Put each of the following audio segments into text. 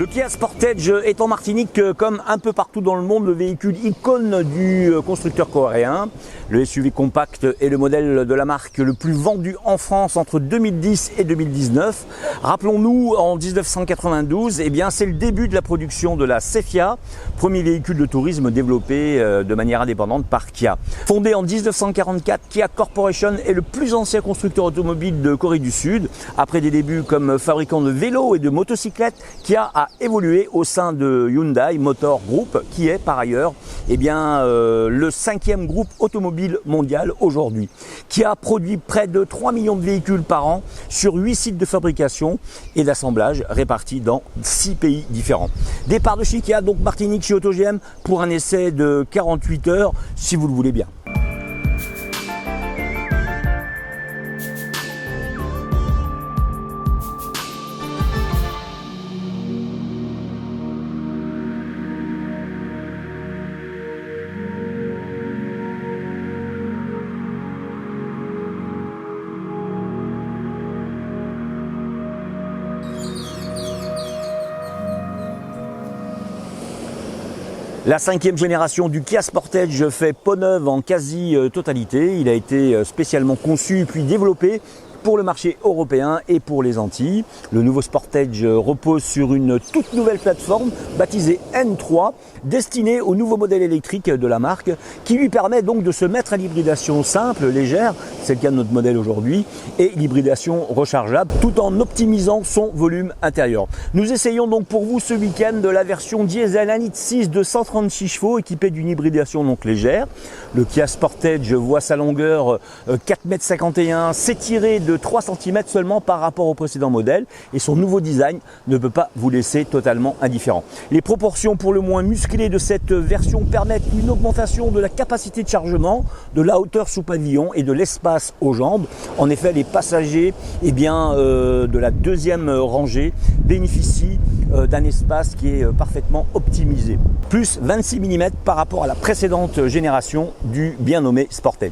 Le Kia Sportage est en Martinique, comme un peu partout dans le monde, le véhicule icône du constructeur coréen. Le SUV compact est le modèle de la marque le plus vendu en France entre 2010 et 2019. Rappelons-nous, en 1992, c'est le début de la production de la Cephia, premier véhicule de tourisme développé de manière indépendante par Kia. Fondé en 1944, Kia Corporation est le plus ancien constructeur automobile de Corée du Sud. Après des débuts comme fabricant de vélos et de motocyclettes, Kia a évolué au sein de Hyundai Motor Group, qui est par ailleurs le 5e groupe automobile mondial aujourd'hui. Kia produit près de 3 millions de véhicules par an sur 8 sites de fabrication et d'assemblage répartis dans 6 pays différents. Départ de chez Kia, donc Martinique chez AutoGM pour un essai de 48 heures si vous le voulez bien. La 5e génération du Kia Sportage fait peau neuve en quasi-totalité. Il a été spécialement conçu puis développé pour le marché européen et pour les Antilles. Le nouveau Sportage repose sur une toute nouvelle plateforme baptisée N3, destinée au nouveau modèle électrique de la marque, qui lui permet donc de se mettre à l'hybridation simple, légère, c'est le cas de notre modèle aujourd'hui, et l'hybridation rechargeable, tout en optimisant son volume intérieur. Nous essayons donc pour vous ce week-end de la version diesel 1,6 litre de 136 chevaux équipée d'une hybridation donc légère. Le Kia Sportage voit sa longueur 4,51 m s'étirer de 3 cm seulement par rapport au précédent modèle, et son nouveau design ne peut pas vous laisser totalement indifférent. Les proportions pour le moins musclées de cette version permettent une augmentation de la capacité de chargement, de la hauteur sous pavillon et de l'espace aux jambes. En effet, les passagers de la deuxième rangée bénéficient d'un espace qui est parfaitement optimisé. Plus 26 mm par rapport à la précédente génération du bien nommé Sportage.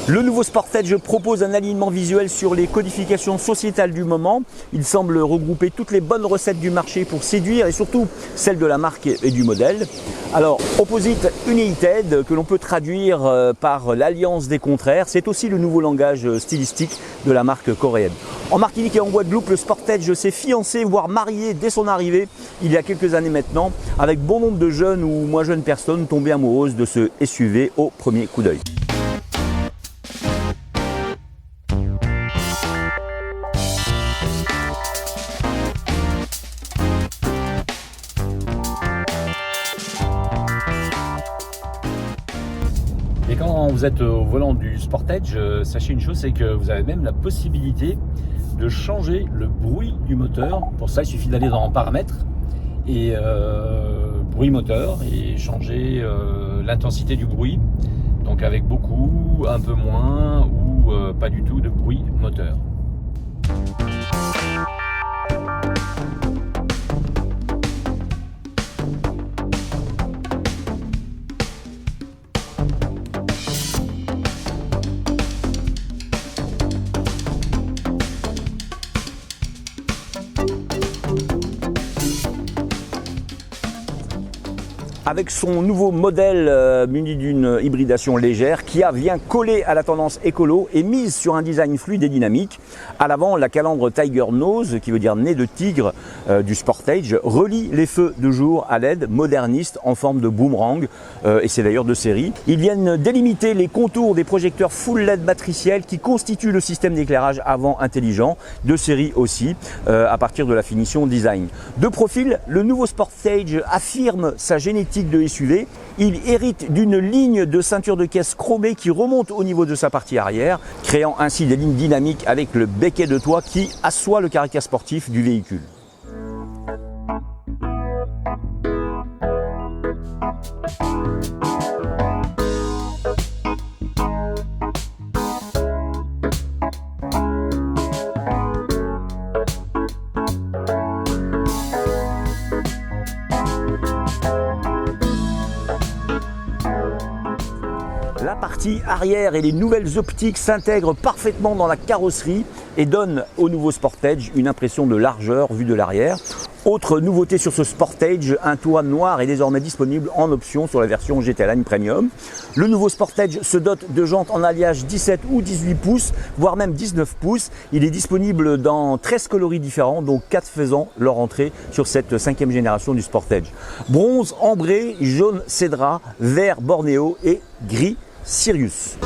Le nouveau Sportage propose un alignement visuel sur les codifications sociétales du moment. Il semble regrouper toutes les bonnes recettes du marché pour séduire et surtout celles de la marque et du modèle. Alors, Opposite United, que l'on peut traduire par l'alliance des contraires, c'est aussi le nouveau langage stylistique de la marque coréenne. En Martinique et en Guadeloupe, le Sportage s'est fiancé, voire marié dès son arrivée, il y a quelques années maintenant, avec bon nombre de jeunes ou moins jeunes personnes tombées amoureuses de ce SUV au premier coup d'œil. Et quand vous êtes au volant du Sportage, sachez une chose, c'est que vous avez même la possibilité de changer le bruit du moteur. Pour ça, il suffit d'aller dans Paramètres et bruit moteur et changer l'intensité du bruit. Donc avec beaucoup, un peu moins ou pas du tout de bruit moteur. Avec son nouveau modèle muni d'une hybridation légère, Kia vient coller à la tendance écolo et mise sur un design fluide et dynamique. À l'avant, la calandre Tiger Nose, qui veut dire nez de tigre du Sportage, relie les feux de jour à LED moderniste en forme de boomerang, et c'est d'ailleurs de série. Ils viennent délimiter les contours des projecteurs full LED matriciels qui constituent le système d'éclairage avant intelligent, de série aussi, à partir de la finition design. De profil, le nouveau Sportage affirme sa génétique optique de SUV. Il hérite d'une ligne de ceinture de caisse chromée qui remonte au niveau de sa partie arrière, créant ainsi des lignes dynamiques avec le becquet de toit qui assoit le caractère sportif du véhicule. La partie arrière et les nouvelles optiques s'intègrent parfaitement dans la carrosserie et donnent au nouveau Sportage une impression de largeur vue de l'arrière. Autre nouveauté sur ce Sportage, un toit noir est désormais disponible en option sur la version GT Line Premium. Le nouveau Sportage se dote de jantes en alliage 17 ou 18 pouces, voire même 19 pouces. Il est disponible dans 13 coloris différents, dont 4 faisant leur entrée sur cette 5e génération du Sportage. Bronze, ambré, jaune cédra, vert bornéo et gris Sirius.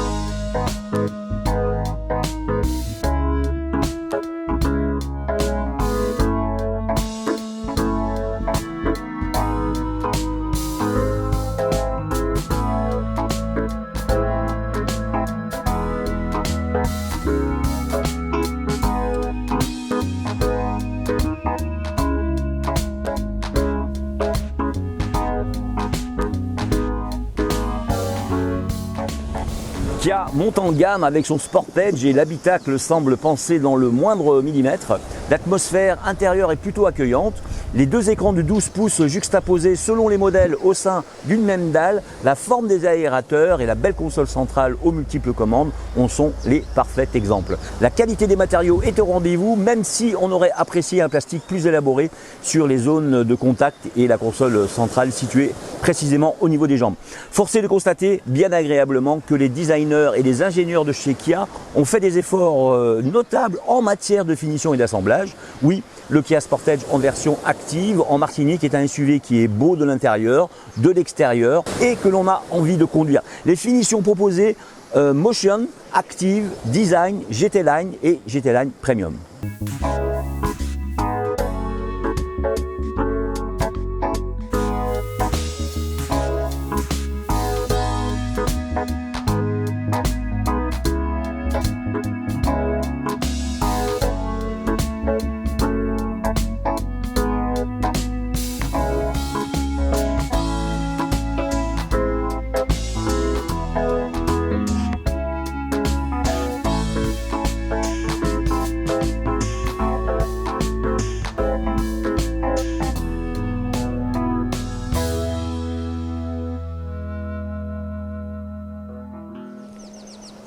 Kia monte en gamme avec son Sportage et l'habitacle semble pensé dans le moindre millimètre. L'atmosphère intérieure est plutôt accueillante. Les deux écrans de 12 pouces juxtaposés selon les modèles au sein d'une même dalle, la forme des aérateurs et la belle console centrale aux multiples commandes en sont les parfaits exemples. La qualité des matériaux est au rendez-vous, même si on aurait apprécié un plastique plus élaboré sur les zones de contact et la console centrale située précisément au niveau des jambes. Force est de constater bien agréablement que les designers et les ingénieurs de chez Kia ont fait des efforts notables en matière de finition et d'assemblage. Oui, le Kia Sportage en version active en Martinique est un SUV qui est beau de l'intérieur, de l'extérieur et que l'on a envie de conduire. Les finitions proposées Motion, Active, Design, GT Line et GT Line Premium.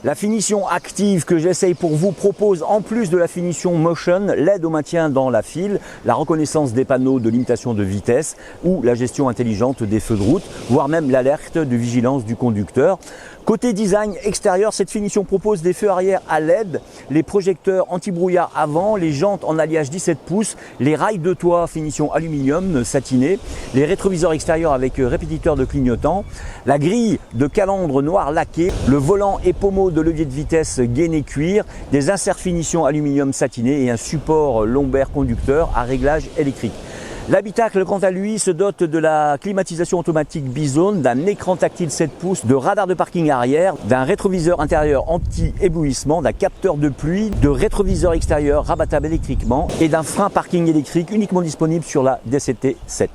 La finition active que j'essaye pour vous propose, en plus de la finition motion, l'aide au maintien dans la file, la reconnaissance des panneaux de limitation de vitesse ou la gestion intelligente des feux de route, voire même l'alerte de vigilance du conducteur. Côté design extérieur, cette finition propose des feux arrière à LED, les projecteurs anti-brouillard avant, les jantes en alliage 17 pouces, les rails de toit finition aluminium satiné, les rétroviseurs extérieurs avec répétiteur de clignotant, la grille de calandre noir laqué, le volant et pommeau de levier de vitesse gainé cuir, des inserts finition aluminium satiné et un support lombaire conducteur à réglage électrique. L'habitacle, quant à lui, se dote de la climatisation automatique bizone, d'un écran tactile 7 pouces, de radar de parking arrière, d'un rétroviseur intérieur anti-éblouissement, d'un capteur de pluie, de rétroviseur extérieur rabattable électriquement et d'un frein parking électrique uniquement disponible sur la DCT 7.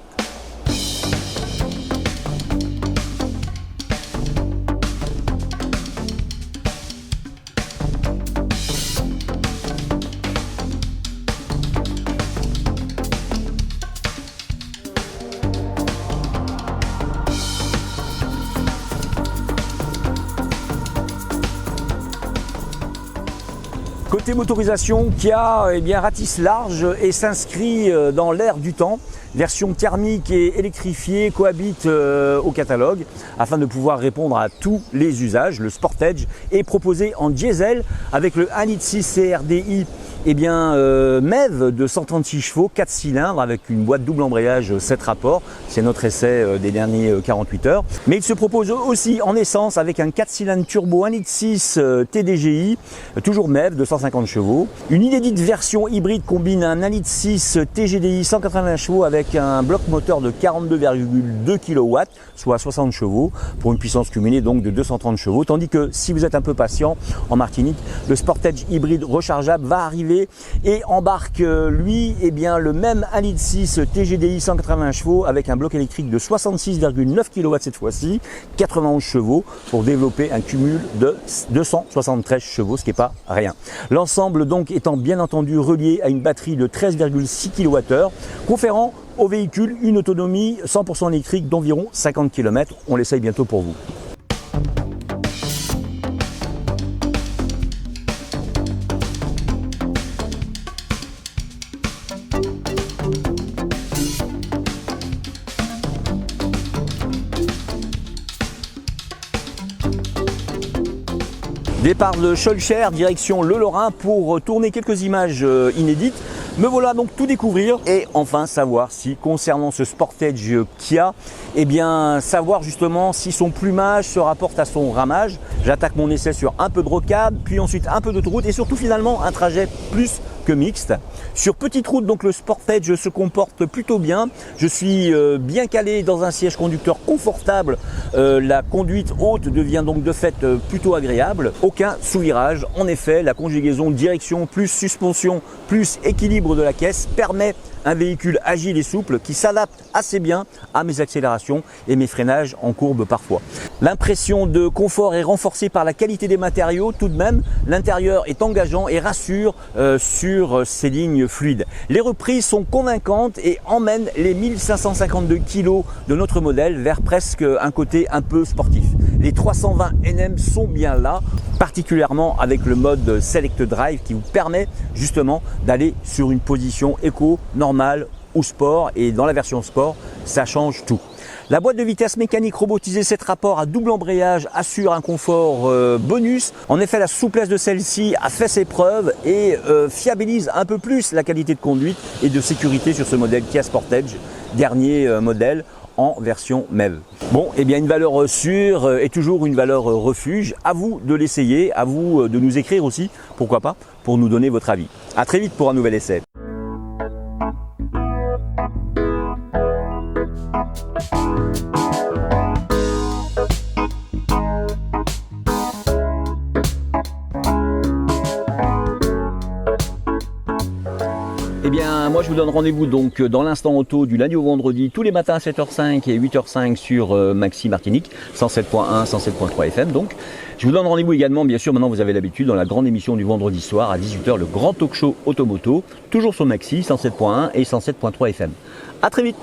Côté motorisation, Kia ratisse large et s'inscrit dans l'ère du temps. Version thermique et électrifiée cohabite au catalogue afin de pouvoir répondre à tous les usages. Le Sportage est proposé en diesel avec le 1,6 litre CRDI Eh bien, MEV de 136 chevaux, 4 cylindres avec une boîte double embrayage 7 rapports. C'est notre essai des derniers 48 heures. Mais il se propose aussi en essence avec un 4 cylindres turbo 1,6 litre TDGI, toujours MEV de 150 chevaux. Une inédite version hybride combine un 1,6 litre TGDI 180 chevaux avec un bloc moteur de 42,2 kW, soit 60 chevaux, pour une puissance cumulée donc de 230 chevaux. Tandis que si vous êtes un peu patient, en Martinique, le Sportage hybride rechargeable va arriver et embarque lui le même 1,6 litre TGDI 180 chevaux avec un bloc électrique de 66,9 kW cette fois-ci, 91 chevaux pour développer un cumul de 273 chevaux, ce qui n'est pas rien. L'ensemble donc étant bien entendu relié à une batterie de 13,6 kWh, conférant au véhicule une autonomie 100% électrique d'environ 50 km. On l'essaye bientôt pour vous. Départ de Schœlcher, direction Le Lorrain pour tourner quelques images inédites. Me voilà donc tout découvrir et enfin savoir si concernant ce Sportage Kia, savoir justement si son plumage se rapporte à son ramage. J'attaque mon essai sur un peu de rocade, puis ensuite un peu d'autoroute et surtout finalement un trajet plus que mixte. Sur petite route, donc le Sportage se comporte plutôt bien. Je suis bien calé dans un siège conducteur confortable. La conduite haute devient donc de fait plutôt agréable. Aucun sous-virage. En effet, la conjugaison direction plus suspension plus équilibre de la caisse permet un véhicule agile et souple qui s'adapte assez bien à mes accélérations et mes freinages en courbe parfois. L'impression de confort est renforcée par la qualité des matériaux tout de même. L'intérieur est engageant et rassure sur ces lignes fluides. Les reprises sont convaincantes et emmènent les 1552 kg de notre modèle vers presque un côté un peu sportif. Les 320 Nm sont bien là, particulièrement avec le mode Select Drive qui vous permet justement d'aller sur une position éco, normale ou sport, et dans la version sport, ça change tout. La boîte de vitesse mécanique robotisée 7 rapports à double embrayage assure un confort bonus. En effet, la souplesse de celle-ci a fait ses preuves et fiabilise un peu plus la qualité de conduite et de sécurité sur ce modèle Kia Sportage, dernier modèle en version MEV. Bon, une valeur sûre est toujours une valeur refuge. À vous de l'essayer, à vous de nous écrire aussi, pourquoi pas, pour nous donner votre avis. À très vite pour un nouvel essai. Moi je vous donne rendez-vous donc dans l'instant auto du lundi au vendredi tous les matins à 7h05 et 8h05 sur Maxi Martinique 107.1, 107.3 FM donc. Je vous donne rendez-vous également bien sûr, maintenant vous avez l'habitude, dans la grande émission du vendredi soir à 18h, le grand talk show Automoto, toujours sur Maxi 107.1 et 107.3 FM. A très vite.